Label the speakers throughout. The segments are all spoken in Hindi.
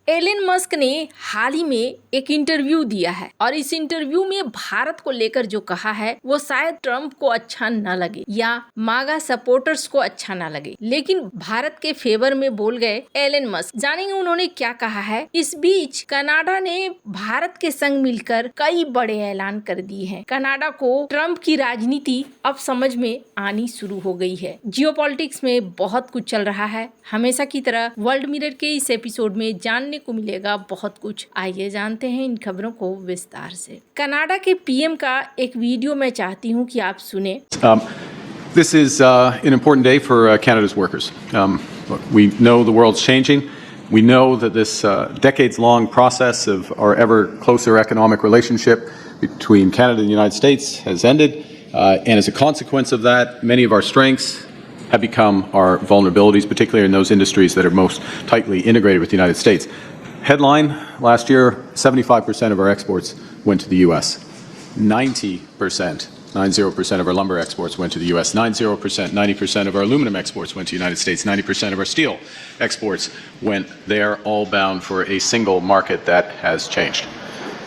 Speaker 1: एलन मस्क ने हाल ही में एक इंटरव्यू दिया है और इस इंटरव्यू में भारत को लेकर जो कहा है वो शायद ट्रम्प को अच्छा न लगे या मागा सपोर्टर्स को अच्छा न लगे, लेकिन भारत के फेवर में बोल गए एलन मस्क। जानेंगे उन्होंने क्या कहा है। इस बीच कनाडा ने भारत के संग मिलकर कई बड़े ऐलान कर दिए हैं। कनाडा को ट्रम्प की राजनीति अब समझ में आनी शुरू हो गई है। जियोपॉलिटिक्स में बहुत कुछ चल रहा है। हमेशा की तरह वर्ल्ड मिरर के इस एपिसोड में जानने को मिलेगा बहुत कुछ। आइए जानते हैं इन खबरों को विस्तार से। कनाडा के पीएम का एक वीडियो मैं चाहती हूं कि आप सुने।
Speaker 2: This is an important day for Canada's workers. Look, we know the world's changing. We know that this decades-long process of our ever closer economic relationship between Canada and the United States has ended. And as a consequence of that, many of our strengths have become our vulnerabilities, particularly in those industries that are most tightly integrated with the United States. Headline, last year, 75% of our exports went to the U.S. 90% of our lumber exports went to the U.S. 90% of our aluminum exports went to the United States. 90% of our steel exports went there, all bound for a single market that has changed.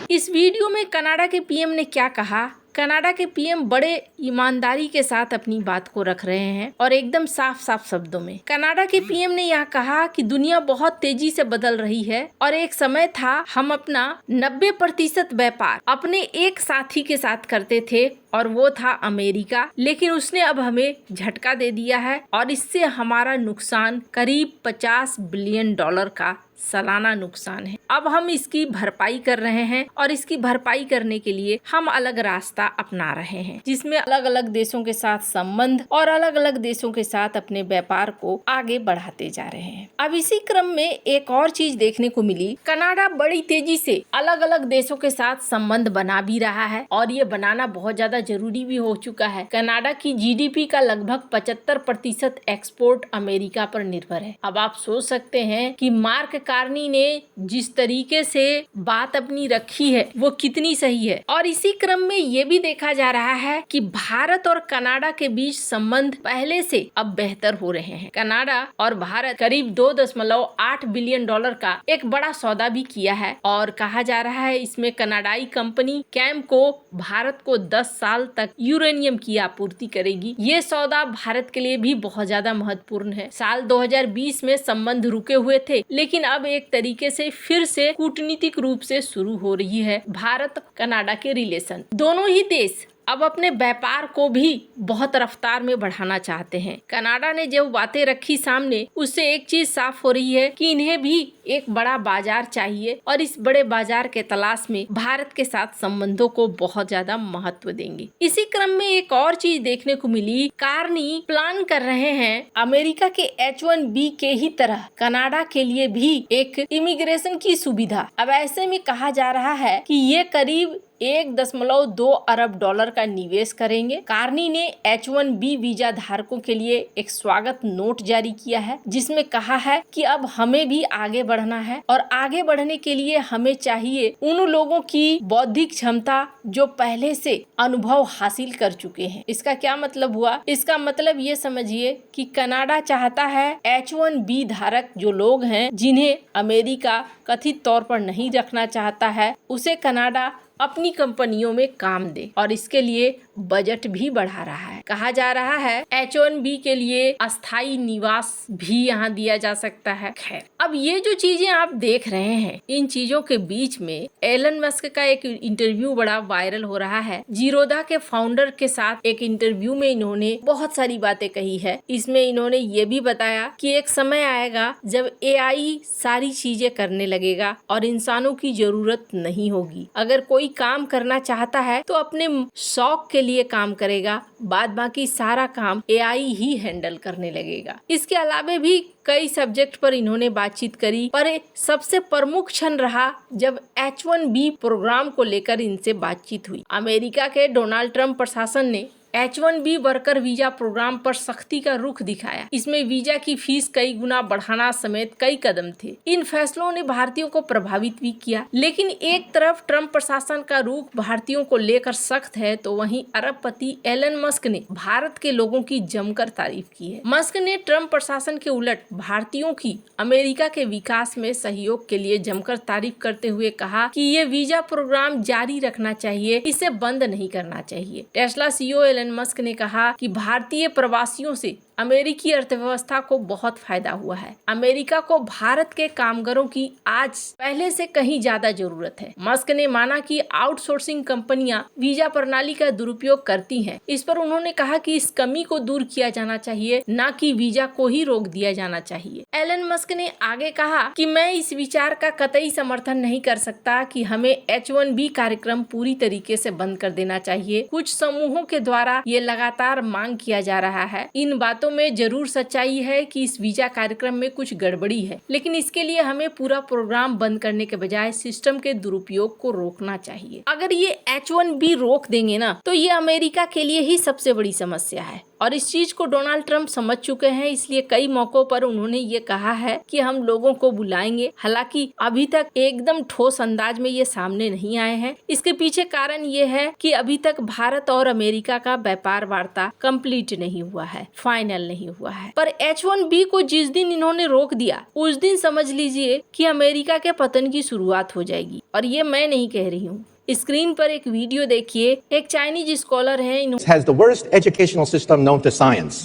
Speaker 1: इस वीडियो में कनाडा के पीएम ने क्या कहा। कनाडा के पीएम बड़े ईमानदारी के साथ अपनी बात को रख रहे हैं और एकदम साफ साफ शब्दों में। कनाडा के पीएम ने यह कहा कि दुनिया बहुत तेजी से बदल रही है और एक समय था हम अपना 90% व्यापार अपने एक साथी के साथ करते थे और वो था अमेरिका, लेकिन उसने अब हमें झटका दे दिया है और इससे हमारा नुकसान करीब $50 बिलियन का सालाना नुकसान है। अब हम इसकी भरपाई कर रहे हैं और इसकी भरपाई करने के लिए हम अलग रास्ता अपना रहे हैं, जिसमें अलग अलग देशों के साथ संबंध और अलग अलग देशों के साथ अपने व्यापार को आगे बढ़ाते जा रहे हैं। अब इसी क्रम में एक और चीज देखने को मिली। कनाडा बड़ी तेजी से अलग अलग देशों के साथ संबंध बना भी रहा है और ये बनाना बहुत ज्यादा जरूरी भी हो चुका है। कनाडा की जीडीपी का लगभग 75% एक्सपोर्ट अमेरिका पर निर्भर है। अब आप सोच सकते हैं कि मार्क कार्नी ने जिस तरीके से बात अपनी रखी है वो कितनी सही है। और इसी क्रम में ये भी देखा जा रहा है कि भारत और कनाडा के बीच संबंध पहले से अब बेहतर हो रहे हैं। कनाडा और भारत करीब $2.8 बिलियन का एक बड़ा सौदा भी किया है और कहा जा रहा है इसमें कनाडाई कंपनी कैमको भारत को 10 साल तक यूरेनियम की आपूर्ति करेगी। ये सौदा भारत के लिए भी बहुत ज्यादा महत्वपूर्ण है। साल 2020 में संबंध रुके हुए थे, लेकिन अब एक तरीके से फिर से कूटनीतिक रूप से शुरू हो रही है भारत कनाडा के रिलेशन। दोनों ही देश अब अपने व्यापार को भी बहुत रफ्तार में बढ़ाना चाहते हैं। कनाडा ने जो बातें रखी सामने, उससे एक चीज साफ हो रही है कि इन्हें भी एक बड़ा बाजार चाहिए और इस बड़े बाजार के तलाश में भारत के साथ संबंधों को बहुत ज्यादा महत्व देंगे। इसी क्रम में एक और चीज देखने को मिली। कार्नी प्लान कर रहे हैं अमेरिका के H1B के ही तरह कनाडा के लिए भी एक इमिग्रेशन की सुविधा। अब ऐसे में कहा जा रहा है कि ये करीब $1.2 अरब का निवेश करेंगे। कार्नी ने H1B वीजा धारकों के लिए एक स्वागत नोट जारी किया है, जिसमें कहा है कि अब हमें भी आगे बढ़ना है और आगे बढ़ने के लिए हमें चाहिए उन लोगों की बौद्धिक क्षमता जो पहले से अनुभव हासिल कर चुके हैं। इसका क्या मतलब हुआ? इसका मतलब ये समझिए कि कनाडा चाहता है H1B धारक जो लोग हैं जिन्हें अमेरिका कथित तौर पर नहीं रखना चाहता है, उसे कनाडा अपनी कंपनियों में काम दे और इसके लिए बजट भी बढ़ा रहा है। कहा जा रहा है H1B के लिए अस्थायी निवास भी यहाँ दिया जा सकता है। खैर, अब ये जो चीजें आप देख रहे हैं, इन चीजों के बीच में एलन मस्क का एक इंटरव्यू बड़ा वायरल हो रहा है। जीरोधा के फाउंडर के साथ एक इंटरव्यू में इन्होंने बहुत सारी बातें कही है। इसमें इन्होंने ये भी बताया कि एक समय आएगा जब AI सारी चीजें करने लगेगा और इंसानों की जरूरत नहीं होगी। अगर कोई काम करना चाहता है तो अपने शौक के लिए काम करेगा, बाद बाकी सारा काम AI ही हैंडल करने लगेगा। इसके अलावा भी कई सब्जेक्ट पर इन्होंने बातचीत करी, पर सबसे प्रमुख क्षण रहा जब H1B प्रोग्राम को लेकर इनसे बातचीत हुई। अमेरिका के डोनाल्ड ट्रंप प्रशासन ने H1B वर्कर वीजा प्रोग्राम पर सख्ती का रुख दिखाया। इसमें वीजा की फीस कई गुना बढ़ाना समेत कई कदम थे। इन फैसलों ने भारतीयों को प्रभावित भी किया, लेकिन एक तरफ ट्रंप प्रशासन का रुख भारतीयों को लेकर सख्त है, तो वहीं अरबपति एलन मस्क ने भारत के लोगों की जमकर तारीफ की है। मस्क ने ट्रंप प्रशासन के उलट भारतीयों की अमेरिका के विकास में सहयोग के लिए जमकर तारीफ करते हुए कहा कि ये वीजा प्रोग्राम जारी रखना चाहिए, इसे बंद नहीं करना चाहिए। टेस्ला सीईओ एलन मस्क ने कहा कि भारतीय प्रवासियों से अमेरिकी अर्थव्यवस्था को बहुत फायदा हुआ है। अमेरिका को भारत के कामगारों की आज पहले से कहीं ज्यादा जरूरत है। मस्क ने माना कि आउटसोर्सिंग कंपनियां वीजा प्रणाली का दुरुपयोग करती हैं। इस पर उन्होंने कहा कि इस कमी को दूर किया जाना चाहिए, न कि वीजा को ही रोक दिया जाना चाहिए। एलन मस्क ने आगे कहा कि मैं इस विचार का कतई समर्थन नहीं कर सकता कि हमें H1B कार्यक्रम पूरी तरीके से बंद कर देना चाहिए। कुछ समूहों के द्वारा ये लगातार मांग किया जा रहा है। इन बातों में जरूर सच्चाई है कि इस वीजा कार्यक्रम में कुछ गड़बड़ी है, लेकिन इसके लिए हमें पूरा प्रोग्राम बंद करने के बजाय सिस्टम के दुरुपयोग को रोकना चाहिए। अगर ये H1B रोक देंगे ना, तो ये अमेरिका के लिए ही सबसे बड़ी समस्या है और इस चीज को डोनाल्ड ट्रंप समझ चुके हैं। इसलिए कई मौकों पर उन्होंने ये कहा है कि हम लोगों को बुलाएंगे। हालांकि अभी तक एकदम ठोस अंदाज में ये सामने नहीं आए हैं। इसके पीछे कारण ये है कि अभी तक भारत और अमेरिका का व्यापार वार्ता कंप्लीट नहीं हुआ है, फाइनल नहीं हुआ है। पर H1B को जिस दिन इन्होंने रोक दिया, उस दिन समझ लीजिए कि अमेरिका के पतन की शुरुआत हो जाएगी। और ये मैं नहीं कह रही हूँ। स्क्रीन पर एक वीडियो देखिए। एक चाइनीज स्कॉलर है,
Speaker 3: has the worst educational system known to science.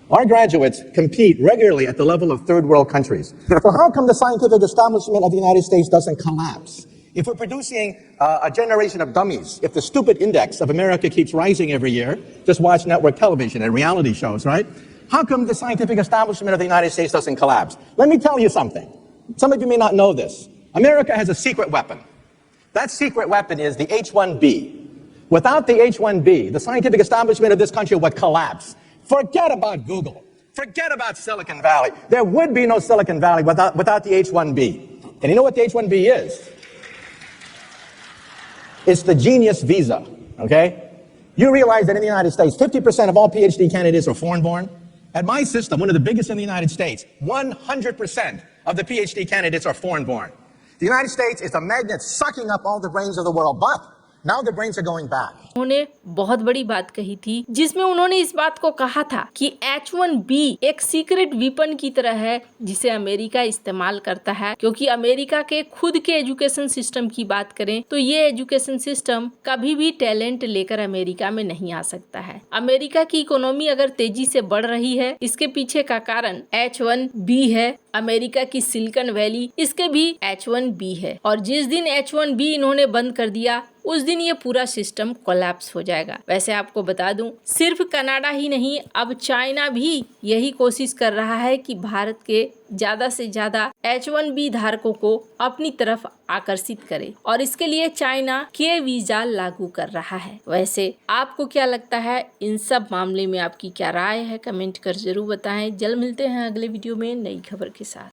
Speaker 3: Our graduates compete regularly at the level of third world countries. So how come the scientific establishment of the United States doesn't collapse? If we're producing a generation of dummies, if the stupid index of America keeps rising every year, just watch network television and reality shows, right? How come the scientific establishment of the United States doesn't collapse? Let me tell you something. Some of you may not know this. America has a secret weapon. That secret weapon is the H1B. Without the H1B, the scientific establishment of this country would collapse. Forget about Google. Forget about Silicon Valley. There would be no Silicon Valley without the H1B. And you know what the H1B is? It's the genius visa, okay? You realize that in the United States, 50% of all PhD candidates are foreign-born? At my system, one of the biggest in the United States, 100% of the PhD candidates are foreign-born. The United States is a magnet sucking up all the brains of the world, but now the brains are going back.
Speaker 1: उन्होंने बहुत बड़ी बात कही थी, जिसमें उन्होंने इस बात को कहा था कि H1B एक सीक्रेट वेपन की तरह है जिसे अमेरिका इस्तेमाल करता है, क्योंकि अमेरिका के खुद के एजुकेशन सिस्टम की बात करें तो ये एजुकेशन सिस्टम कभी भी टैलेंट लेकर अमेरिका में नहीं आ सकता है। अमेरिका की इकोनॉमी अगर तेजी से बढ़ रही है, इसके पीछे का कारण H1B है। अमेरिका की सिलिकॉन वैली, इसके भी H1B है, और जिस दिन H1B इन्होंने बंद कर दिया, उस दिन ये पूरा सिस्टम कोलैप्स हो जाएगा। वैसे आपको बता दूं, सिर्फ कनाडा ही नहीं, अब चाइना भी यही कोशिश कर रहा है कि भारत के ज्यादा से ज्यादा H1B धारकों को अपनी तरफ आकर्षित करे, और इसके लिए चाइना के वीजा लागू कर रहा है। वैसे आपको क्या लगता है, इन सब मामले में आपकी क्या राय है? कमेंट कर जरूर बताएं। जल्द मिलते हैं अगले वीडियो में नई खबर के साथ।